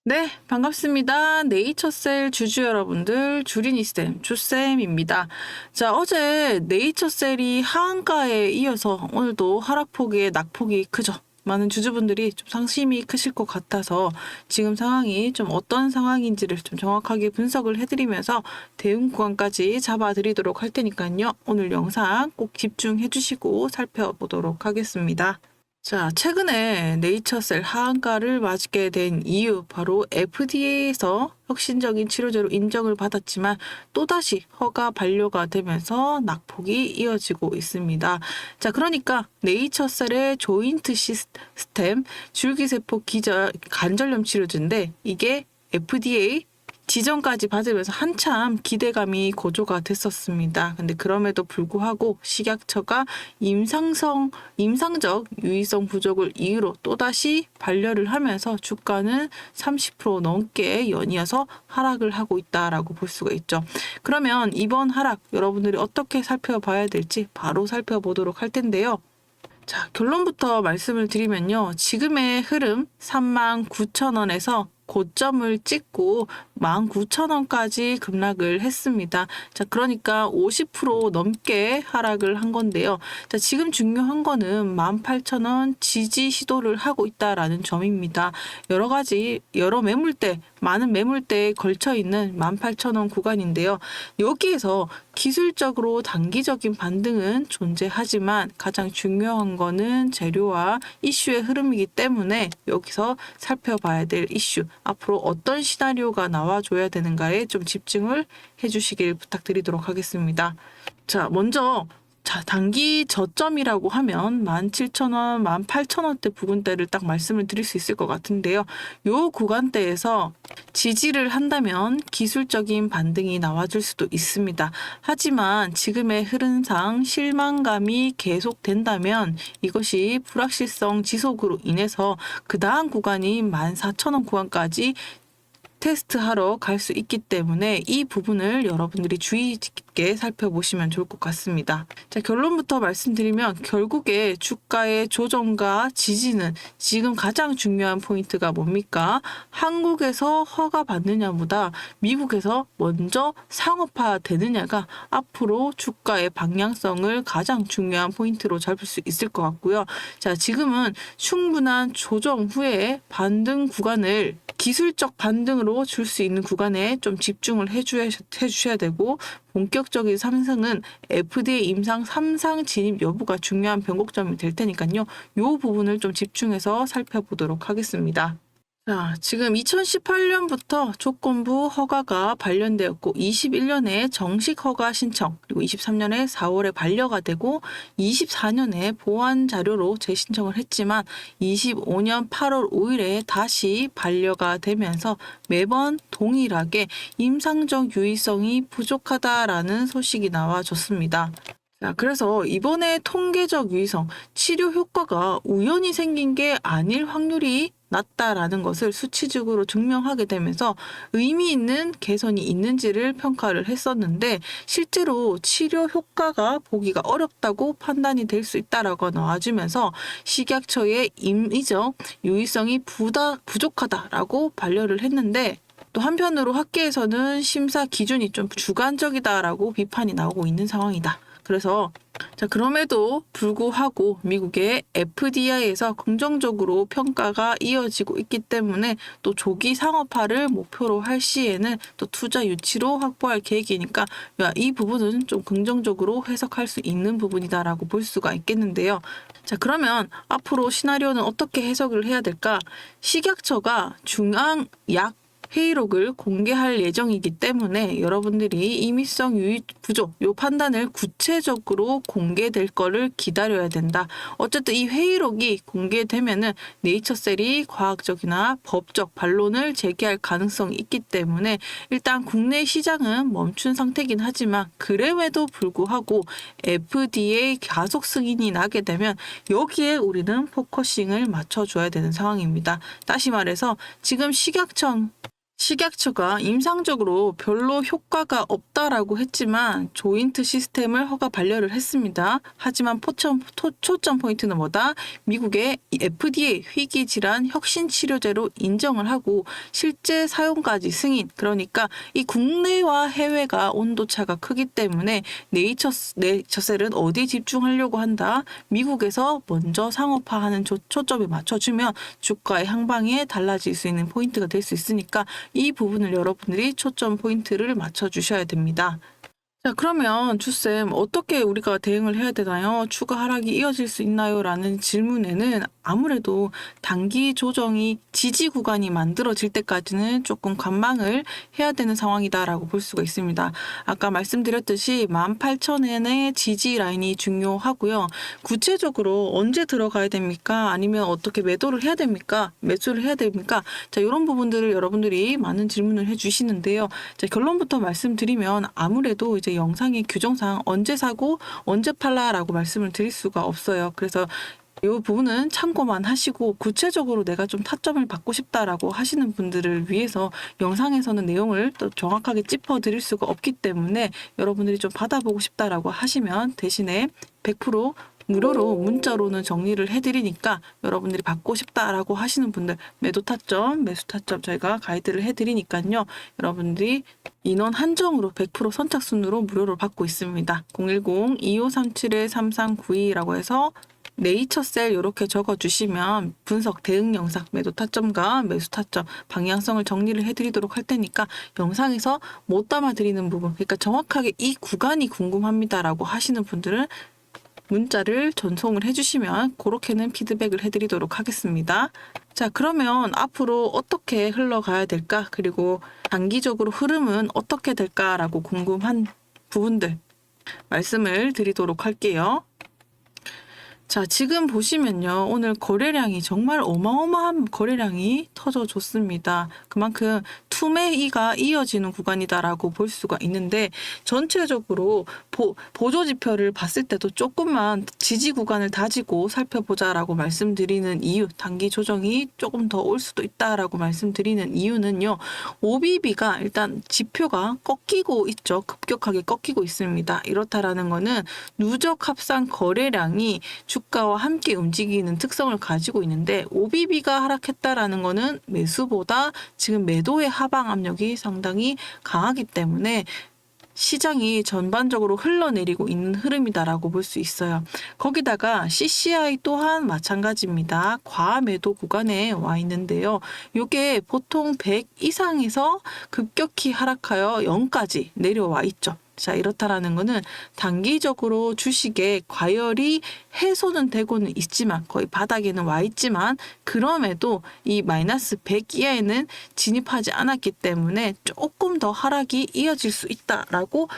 네, 반갑습니다. 네이처셀 주주 여러분들, 주린이쌤, 주쌤입니다. 자, 어제 네이처셀이 하한가에 이어서 오늘도 하락폭의 낙폭이 크죠. 많은 주주분들이 좀 상심이 크실 것 같아서 지금 상황이 좀 어떤 상황인지를 좀 정확하게 분석을 해드리면서 대응 구간까지 잡아드리도록 할 테니까요. 오늘 영상 꼭 집중해 주시고 살펴보도록 하겠습니다. 자, 최근에 네이처셀 하한가를 맞게 된 이유, 바로 FDA에서 혁신적인 치료제로 인정을 받았지만 또다시 허가 반려가 되면서 낙폭이 이어지고 있습니다. 자, 그러니까 네이처셀의 조인트 시스템 줄기세포 관절염 치료제인데 이게 FDA 지정까지 받으면서 한참 기대감이 고조가 됐었습니다. 근데 그럼에도 불구하고 식약처가 임상적 유의성 부족을 이유로 또다시 반려를 하면서 주가는 30% 넘게 연이어서 하락을 하고 있다라고 볼 수가 있죠. 그러면 이번 하락 여러분들이 어떻게 살펴봐야 될지 바로 살펴보도록 할 텐데요. 자, 결론부터 말씀을 드리면요. 지금의 흐름 39,000원에서 고점을 찍고 19,000원까지 급락을 했습니다. 자, 그러니까 50% 넘게 하락을 한 건데요. 자, 지금 중요한 거는 18,000원 지지 시도를 하고 있다라는 점입니다. 여러 매물대, 많은 매물대에 걸쳐 있는 18,000원 구간인데요. 여기에서 기술적으로 단기적인 반등은 존재하지만 가장 중요한 거는 재료와 이슈의 흐름이기 때문에 여기서 살펴봐야 될 이슈, 앞으로 어떤 시나리오가 나와줘야 되는가에 좀 집중을 해주시길 부탁드리도록 하겠습니다. 자, 먼저 단기 저점이라고 하면 17,000원, 18,000원대 부근대를 딱 말씀을 드릴 수 있을 것 같은데요. 요 구간대에서 지지를 한다면 기술적인 반등이 나와줄 수도 있습니다. 하지만 지금의 흐름상 실망감이 계속된다면 이것이 불확실성 지속으로 인해서 그 다음 구간인 14,000원 구간까지 테스트하러 갈 수 있기 때문에 이 부분을 여러분들이 주의 깊게 살펴보시면 좋을 것 같습니다. 자, 결론부터 말씀드리면 결국에 주가의 조정과 지지는 지금 가장 중요한 포인트가 뭡니까? 한국에서 허가 받느냐보다 미국에서 먼저 상업화 되느냐가 앞으로 주가의 방향성을 가장 중요한 포인트로 잡을 수 있을 것 같고요. 자, 지금은 충분한 조정 후에 반등 구간을 기술적 반등으로 줄 수 있는 구간에 좀 집중을 해주셔야 되고, 본격적인 상승은 FDA 임상 3상 진입 여부가 중요한 변곡점이 될 테니까요. 이 부분을 좀 집중해서 살펴보도록 하겠습니다. 자, 지금 2018년부터 조건부 허가가 발령되었고 21년에 정식 허가 신청, 그리고 23년에 4월에 반려가 되고 24년에 보완 자료로 재신청을 했지만 25년 8월 5일에 다시 반려가 되면서 매번 동일하게 임상적 유의성이 부족하다라는 소식이 나와줬습니다. 자, 그래서 이번에 통계적 유의성, 치료 효과가 우연히 생긴 게 아닐 확률이 낮다라는 것을 수치적으로 증명하게 되면서 의미 있는 개선이 있는지를 평가를 했었는데, 실제로 치료 효과가 보기가 어렵다고 판단이 될 수 있다라고 나와주면서 식약처의 임의적 유의성이 부족하다라고 반려를 했는데, 또 한편으로 학계에서는 심사 기준이 좀 주관적이다라고 비판이 나오고 있는 상황이다. 그래서 그럼에도 불구하고 미국의 FDA에서 긍정적으로 평가가 이어지고 있기 때문에 또 조기 상업화를 목표로 할 시에는 또 투자 유치로 확보할 계획이니까 이 부분은 좀 긍정적으로 해석할 수 있는 부분이다라고 볼 수가 있겠는데요. 자, 그러면 앞으로 시나리오는 어떻게 해석을 해야 될까? 식약처가 중앙약 회의록을 공개할 예정이기 때문에 여러분들이 임의성 유의 부족 요 판단을 구체적으로 공개될 거를 기다려야 된다. 어쨌든 이 회의록이 공개되면은 네이처셀이 과학적이나 법적 반론을 제기할 가능성이 있기 때문에 일단 국내 시장은 멈춘 상태긴 하지만 그럼에도 불구하고 FDA 가속 승인이 나게 되면 여기에 우리는 포커싱을 맞춰줘야 되는 상황입니다. 다시 말해서 지금 식약처가 임상적으로 별로 효과가 없다라고 했지만 조인트 시스템을 허가 반려를 했습니다. 하지만 초점 포인트는 뭐다? 미국의 FDA 희귀질환 혁신치료제로 인정을 하고 실제 사용까지 승인. 그러니까 이 국내와 해외가 온도차가 크기 때문에 네이처셀은 어디에 집중하려고 한다? 미국에서 먼저 상업화하는 초점을 맞춰주면 주가의 향방에 달라질 수 있는 포인트가 될 수 있으니까 이 부분을 여러분들이 초점 포인트를 맞춰주셔야 됩니다. 자, 그러면 주쌤 어떻게 우리가 대응을 해야 되나요? 추가 하락이 이어질 수 있나요? 라는 질문에는 아무래도 단기 조정이 지지 구간이 만들어질 때까지는 조금 관망을 해야 되는 상황이다라고 볼 수가 있습니다. 아까 말씀드렸듯이 18,000엔의 지지 라인이 중요하고요. 구체적으로 언제 들어가야 됩니까? 아니면 어떻게 매도를 해야 됩니까? 매수를 해야 됩니까? 자, 이런 부분들을 여러분들이 많은 질문을 해주시는데요. 자, 결론부터 말씀드리면 아무래도 이제 영상의 규정상 언제 사고 언제 팔라라고 말씀을 드릴 수가 없어요. 그래서 이 부분은 참고만 하시고 구체적으로 내가 좀 타점을 받고 싶다라고 하시는 분들을 위해서 영상에서는 내용을 또 정확하게 짚어드릴 수가 없기 때문에 여러분들이 좀 받아보고 싶다라고 하시면 대신에 100% 무료로 문자로는 정리를 해드리니까 여러분들이 받고 싶다라고 하시는 분들 매도 타점, 매수 타점 저희가 가이드를 해드리니까요. 여러분들이 인원 한정으로 100% 선착순으로 무료로 받고 있습니다. 010-2537-3392라고 해서 네이처셀 이렇게 적어주시면 분석 대응 영상 매도 타점과 매수 타점 방향성을 정리를 해드리도록 할 테니까 영상에서 못 담아드리는 부분 그러니까 정확하게 이 구간이 궁금합니다라고 하시는 분들은 문자를 전송을 해주시면 그렇게는 피드백을 해드리도록 하겠습니다. 자, 그러면 앞으로 어떻게 흘러가야 될까? 그리고 단기적으로 흐름은 어떻게 될까라고 궁금한 부분들 말씀을 드리도록 할게요. 자, 지금 보시면요. 오늘 거래량이 정말 어마어마한 거래량이 터져줬습니다. 그만큼 투매이가 이어지는 구간이다라고 볼 수가 있는데 전체적으로 보조 지표를 봤을 때도 조금만 지지 구간을 다지고 살펴보자라고 말씀드리는 이유, 단기 조정이 조금 더 올 수도 있다라고 말씀드리는 이유는요. OBB가 일단 지표가 꺾이고 있죠. 급격하게 꺾이고 있습니다. 이렇다라는 거는 누적 합산 거래량이 주가와 함께 움직이는 특성을 가지고 있는데 OBB가 하락했다라는 거는 매수보다 지금 매도의 하방 압력이 상당히 강하기 때문에 시장이 전반적으로 흘러내리고 있는 흐름이다라고 볼 수 있어요. 거기다가 CCI 또한 마찬가지입니다. 과매도 구간에 와 있는데요. 이게 보통 100 이상에서 급격히 하락하여 0까지 내려와 있죠. 자, 이렇다라는 거는 단기적으로 주식의 과열이 해소는 되고는 있지만 거의 바닥에는 와 있지만 그럼에도 이 마이너스 100 이하에는 진입하지 않았기 때문에 조금 더 하락이 이어질 수 있다라고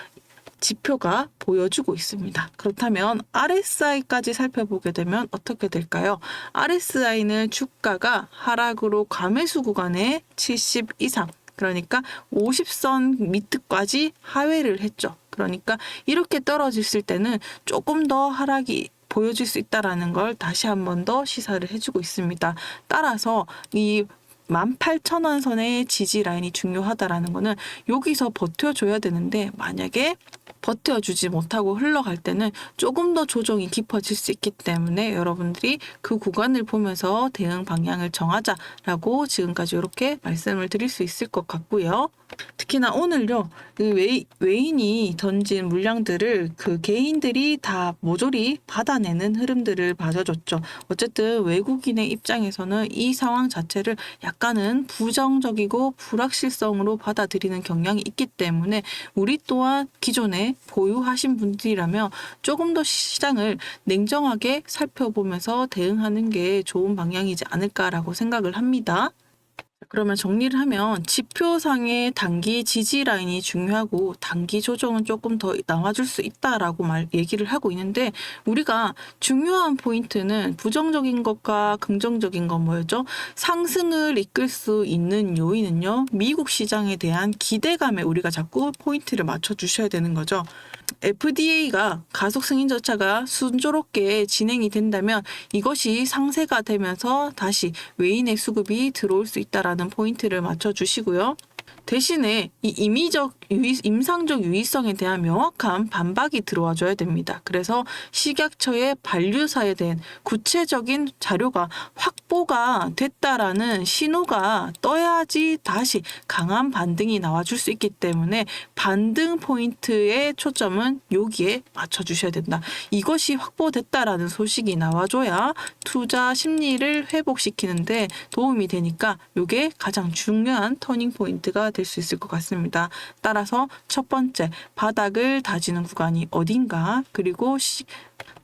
지표가 보여주고 있습니다. 그렇다면 RSI까지 살펴보게 되면 어떻게 될까요? RSI는 주가가 하락으로 과매수 구간에 70 이상 그러니까 50선 밑까지 하회를 했죠. 그러니까 이렇게 떨어졌을 때는 조금 더 하락이 보여질 수 있다는 걸 다시 한 번 더 시사를 해주고 있습니다. 따라서 이 18,000원 선의 지지 라인이 중요하다라는 거는 여기서 버텨줘야 되는데 만약에 버텨주지 못하고 흘러갈 때는 조금 더 조정이 깊어질 수 있기 때문에 여러분들이 그 구간을 보면서 대응 방향을 정하자라고 지금까지 이렇게 말씀을 드릴 수 있을 것 같고요. 특히나 오늘요, 외인이 던진 물량들을 그 개인들이 다 모조리 받아내는 흐름들을 봐줘줬죠. 어쨌든 외국인의 입장에서는 이 상황 자체를 약간은 부정적이고 불확실성으로 받아들이는 경향이 있기 때문에 우리 또한 기존에 보유하신 분들이라면 조금 더 시장을 냉정하게 살펴보면서 대응하는 게 좋은 방향이지 않을까라고 생각을 합니다. 그러면 정리를 하면 지표상의 단기 지지 라인이 중요하고 단기 조정은 조금 더 나와줄 수 있다라고 얘기를 하고 있는데 우리가 중요한 포인트는 부정적인 것과 긍정적인 건 뭐였죠? 상승을 이끌 수 있는 요인은요. 미국 시장에 대한 기대감에 우리가 자꾸 포인트를 맞춰주셔야 되는 거죠. FDA가 가속 승인 절차가 순조롭게 진행이 된다면 이것이 상세가 되면서 다시 외인의 수급이 들어올 수 있다라는 포인트를 맞춰주시고요. 대신에 이 임상적 유의성에 대한 명확한 반박이 들어와줘야 됩니다. 그래서 식약처의 반류사에 대한 구체적인 자료가 확보가 됐다라는 신호가 떠야지 다시 강한 반등이 나와줄 수 있기 때문에 반등 포인트의 초점은 여기에 맞춰주셔야 된다. 이것이 확보됐다라는 소식이 나와줘야 투자 심리를 회복시키는데 도움이 되니까 이게 가장 중요한 터닝 포인트가 될 수 있을 것 같습니다. 따라서 첫 번째, 바닥을 다지는 구간이 어딘가, 그리고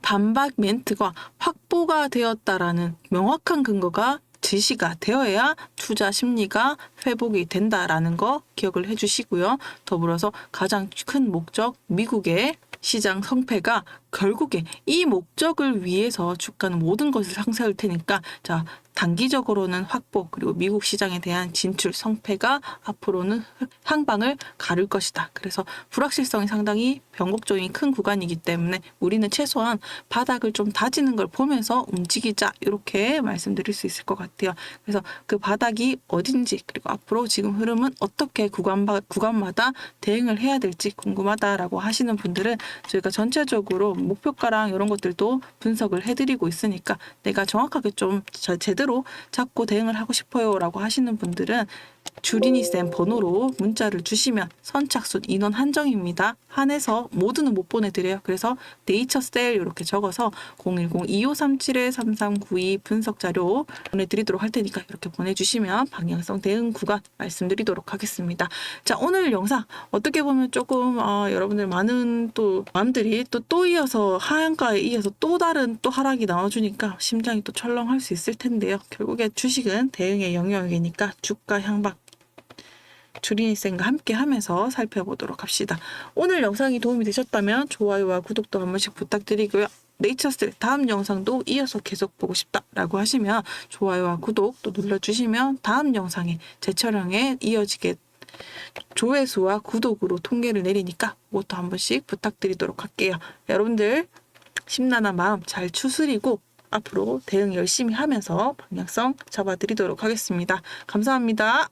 반박 멘트가 확보가 되었다라는 명확한 근거가 제시가 되어야 투자 심리가 회복이 된다라는 거 기억을 해주시고요. 더불어서 가장 큰 목적, 미국의 시장 성패가 결국에 이 목적을 위해서 주가는 모든 것을 상쇄할 테니까, 자, 단기적으로는 확보, 그리고 미국 시장에 대한 진출 성패가 앞으로는 향방을 가를 것이다. 그래서 불확실성이 상당히 변곡점이 큰 구간이기 때문에 우리는 최소한 바닥을 좀 다지는 걸 보면서 움직이자, 이렇게 말씀드릴 수 있을 것 같아요. 그래서 그 바닥이 어딘지, 그리고 앞으로 지금 흐름은 어떻게 구간마다 대응을 해야 될지 궁금하다라고 하시는 분들은 저희가 전체적으로 목표가랑 이런 것들도 분석을 해드리고 있으니까, 내가 정확하게 좀 제대로 잡고 대응을 하고 싶어요 라고 하시는 분들은 주린이 쌤 번호로 문자를 주시면 선착순 인원 한정입니다. 한해서 모두는 못 보내드려요. 그래서 네이처 셀 이렇게 적어서 010-2537-3392 분석 자료 보내드리도록 할 테니까 이렇게 보내주시면 방향성 대응 구간 말씀드리도록 하겠습니다. 자, 오늘 영상 어떻게 보면 조금 여러분들 많은 또 마음들이 또 이어서 하한가에 이어서 또 다른 또 하락이 나와주니까 심장이 또 철렁할 수 있을 텐데요. 결국에 주식은 대응의 영역이니까 주가 향방 주린이쌤과 함께 하면서 살펴보도록 합시다. 오늘 영상이 도움이 되셨다면 좋아요와 구독도 한 번씩 부탁드리고요. 네이처스 다음 영상도 이어서 계속 보고 싶다라고 하시면 좋아요와 구독 또 눌러주시면 다음 영상에 제 촬영에 이어지게 조회수와 구독으로 통계를 내리니까 그것도 한 번씩 부탁드리도록 할게요. 여러분들 심란한 마음 잘 추스리고 앞으로 대응 열심히 하면서 방향성 잡아드리도록 하겠습니다. 감사합니다.